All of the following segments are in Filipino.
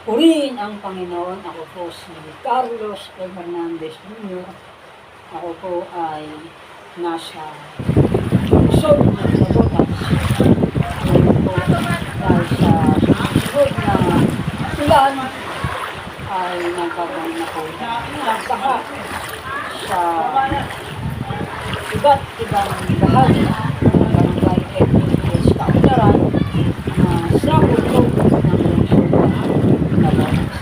Purihin ang Panginoon. Ako po si Carlos L. Hernandez Jr. Ako po ay nasa lungsod ng Nabotas. Ngayon po dahil sa susunod na ulan ay nagkaroon na po ng baha sa iba't ibang bahagi ng barangay FPS Kaunlaran na sa lungsod ng lungsod ng Nabotas.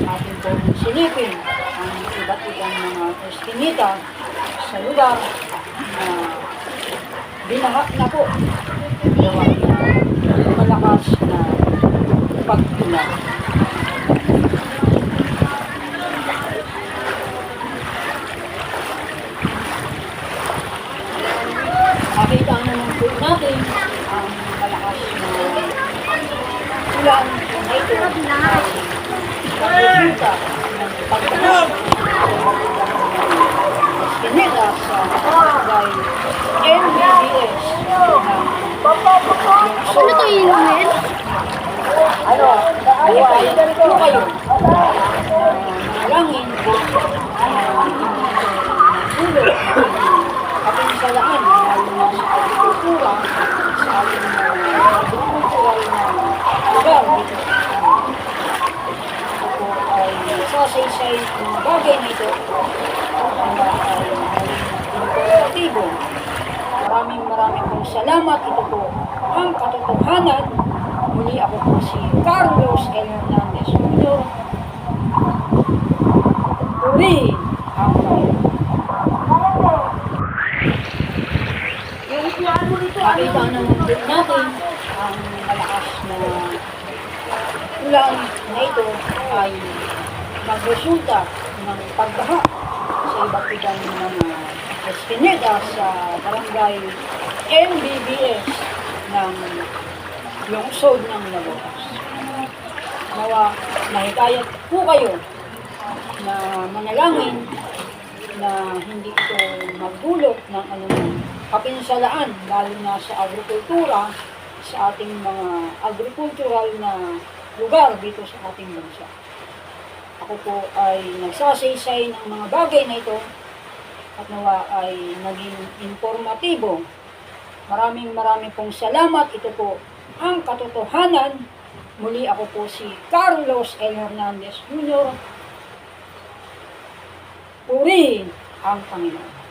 Atin po silipin ang iba't ibang mga estimita sa lugar na binaha na po gawa ng malakas na pag-ulan. Makita naman po natin ang malakas na ulan na ito ay resulta ng pagbaha Pinila sa barangay MBBS Ano to inumin? ano po kayo malangin tulog kapinsalaan lalo na sa agrikultura sa ating agricultural na lugar dito ako ay sasaysay ng bagay na ito ay informatibo. Maraming pong salamat. Ito po ang katotohanan. Muli ako po si Carlos L. Hernandez Jr. Purihin ang Makita naman po natin ang malakas na ulan na ito ay magresulta ng pagbaha sa iba't ibang mga eskinita sa barangay MBBS ng lungsod ng Nabotas. Nawa, nahikayat po kayo na manalangin na hindi ito magdulot ng anumang kapinsalaan, lalo na sa agrikultura, sa ating mga agricultural na lugar dito sa ating bansa. Ako po ay nagsasaysay ng mga bagay na ito at nawa ay naging informatibo. Maraming pong salamat. Ito po ang katotohanan. Muli ako po si Carlos L. Hernandez Jr. Purihin ang Panginoon.